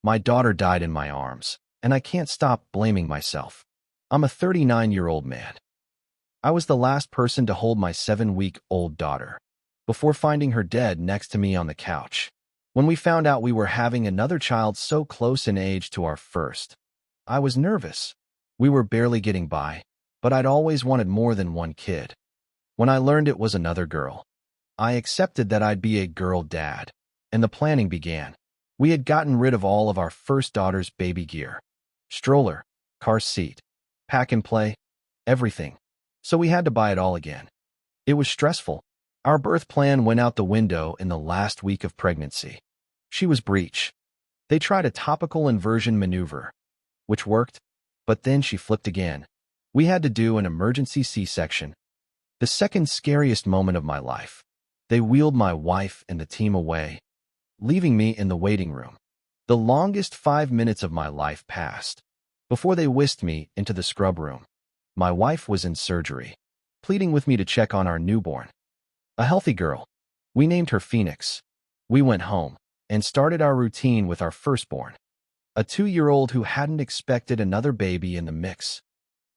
My daughter died in my arms, and I can't stop blaming myself. I'm a 39-year-old man. I was the last person to hold my 7-week-old daughter, before finding her dead next to me on the couch. When we found out we were having another child so close in age to our first, I was nervous. We were barely getting by, but I'd always wanted more than one kid. When I learned it was another girl, I accepted that I'd be a girl dad, and the planning began. We had gotten rid of all of our first daughter's baby gear. Stroller, car seat, pack and play, everything. So we had to buy it all again. It was stressful. Our birth plan went out the window in the last week of pregnancy. She was breech. They tried a topical inversion maneuver, which worked, but then she flipped again. We had to do an emergency C-section. The second scariest moment of my life. They wheeled my wife and the team away, leaving me in the waiting room. The longest 5 minutes of my life passed before they whisked me into the scrub room. My wife was in surgery, pleading with me to check on our newborn. A healthy girl. We named her Phoenix. We went home and started our routine with our firstborn, a 2-year-old who hadn't expected another baby in the mix.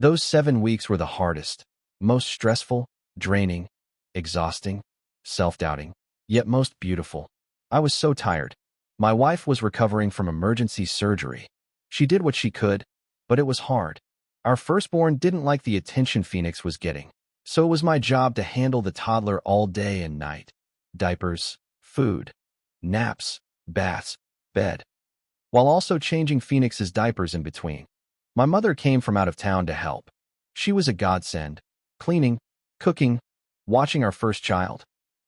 Those 7 weeks were the hardest, most stressful, draining, exhausting, self-doubting, yet most beautiful. I was so tired. My wife was recovering from emergency surgery. She did what she could, but it was hard. Our firstborn didn't like the attention Phoenix was getting, so it was my job to handle the toddler all day and night. Diapers, food, naps, baths, bed, while also changing Phoenix's diapers in between. My mother came from out of town to help. She was a godsend, cleaning, cooking, watching our first child,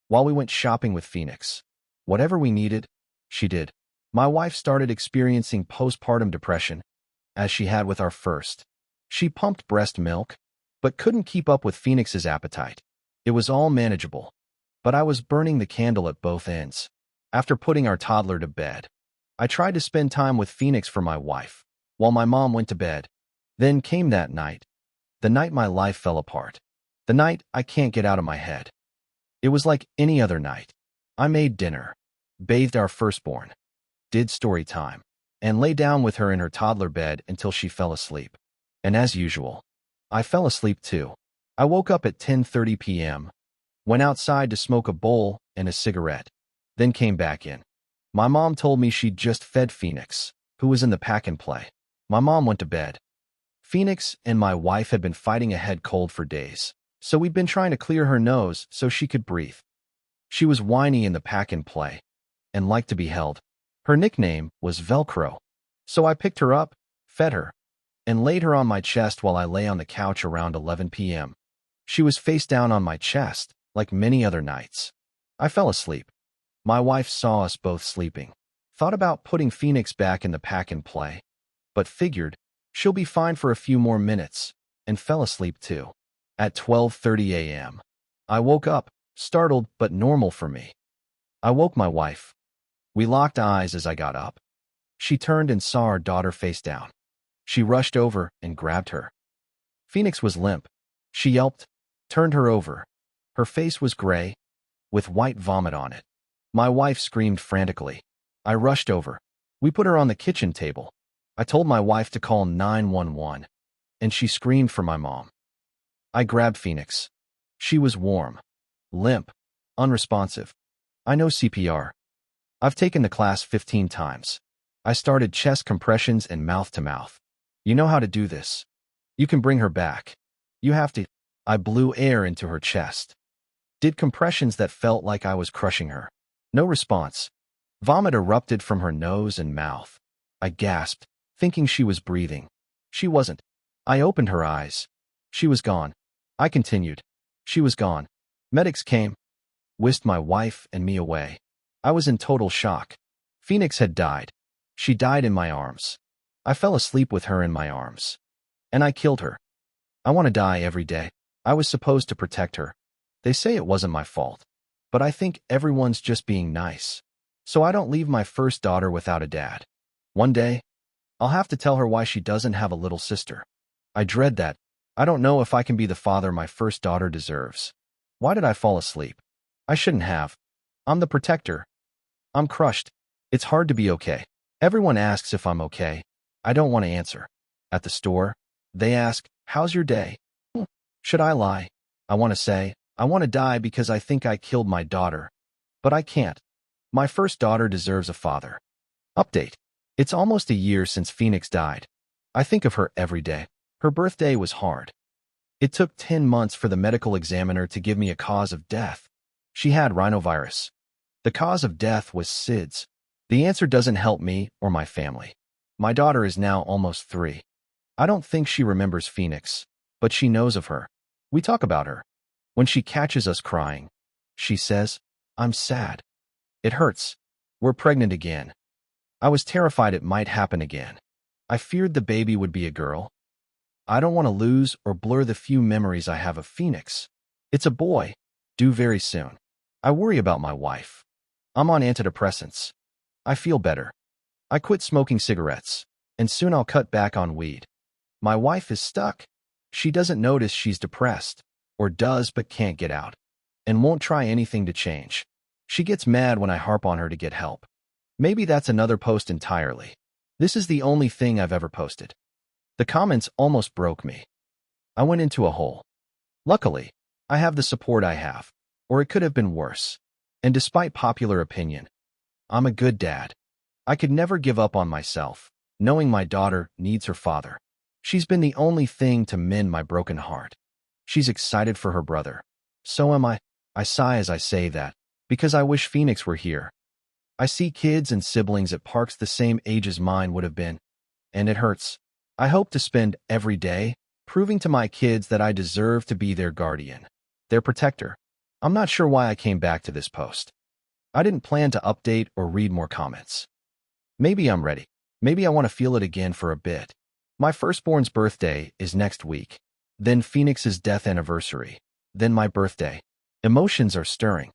while we went shopping with Phoenix. Whatever we needed, she did. My wife started experiencing postpartum depression, as she had with our first. She pumped breast milk, but couldn't keep up with Phoenix's appetite. It was all manageable, but I was burning the candle at both ends. After putting our toddler to bed, I tried to spend time with Phoenix for my wife, while my mom went to bed. Then came that night, the night my life fell apart, the night I can't get out of my head. It was like any other night. I made dinner, bathed our firstborn, did story time, and lay down with her in her toddler bed until she fell asleep. And as usual, I fell asleep too. I woke up at 10:30 p.m., went outside to smoke a bowl and a cigarette, then came back in. My mom told me she'd just fed Phoenix, who was in the pack and play. My mom went to bed. Phoenix and my wife had been fighting a head cold for days, so we'd been trying to clear her nose so she could breathe. She was whiny in the pack and play, and liked to be held. Her nickname was Velcro. So I picked her up, fed her, and laid her on my chest while I lay on the couch around 11 p.m. She was face down on my chest, like many other nights. I fell asleep. My wife saw us both sleeping, thought about putting Phoenix back in the pack and play, but figured she'll be fine for a few more minutes, and fell asleep too. At 12:30 a.m., I woke up, startled but normal for me. I woke my wife. We locked eyes as I got up. She turned and saw our daughter face down. She rushed over and grabbed her. Phoenix was limp. She yelped, turned her over. Her face was gray, with white vomit on it. My wife screamed frantically. I rushed over. We put her on the kitchen table. I told my wife to call 911, and she screamed for my mom. I grabbed Phoenix. She was warm, limp, unresponsive. I know CPR. I've taken the class 15 times. I started chest compressions and mouth-to-mouth. You know how to do this. You can bring her back. You have to. I blew air into her chest. Did compressions that felt like I was crushing her. No response. Vomit erupted from her nose and mouth. I gasped, thinking she was breathing. She wasn't. I opened her eyes. She was gone. I continued. She was gone. Medics came, whisked my wife and me away. I was in total shock. Phoenix had died. She died in my arms. I fell asleep with her in my arms. And I killed her. I want to die every day. I was supposed to protect her. They say it wasn't my fault, but I think everyone's just being nice. So I don't leave my first daughter without a dad. One day, I'll have to tell her why she doesn't have a little sister. I dread that. I don't know if I can be the father my first daughter deserves. Why did I fall asleep? I shouldn't have. I'm the protector. I'm crushed. It's hard to be okay. Everyone asks if I'm okay. I don't want to answer. At the store, they ask, "How's your day?" Should I lie? I want to say, I want to die because I think I killed my daughter. But I can't. My first daughter deserves a father. Update. It's almost a year since Phoenix died. I think of her every day. Her birthday was hard. It took 10 months for the medical examiner to give me a cause of death. She had rhinovirus. The cause of death was SIDS. The answer doesn't help me or my family. My daughter is now almost 3. I don't think she remembers Phoenix, but she knows of her. We talk about her. When she catches us crying, she says, "I'm sad." It hurts. We're pregnant again. I was terrified it might happen again. I feared the baby would be a girl. I don't want to lose or blur the few memories I have of Phoenix. It's a boy, due very soon. I worry about my wife. I'm on antidepressants. I feel better. I quit smoking cigarettes, and soon I'll cut back on weed. My wife is stuck. She doesn't notice she's depressed, or does but can't get out, and won't try anything to change. She gets mad when I harp on her to get help. Maybe that's another post entirely. This is the only thing I've ever posted. The comments almost broke me. I went into a hole. Luckily, I have the support I have, or it could have been worse. And despite popular opinion, I'm a good dad. I could never give up on myself, knowing my daughter needs her father. She's been the only thing to mend my broken heart. She's excited for her brother. So am I. I sigh as I say that, because I wish Phoenix were here. I see kids and siblings at parks the same age as mine would have been, and it hurts. I hope to spend every day proving to my kids that I deserve to be their guardian, their protector. I'm not sure why I came back to this post. I didn't plan to update or read more comments. Maybe I'm ready. Maybe I want to feel it again for a bit. My firstborn's birthday is next week, then Phoenix's death anniversary, then my birthday. Emotions are stirring.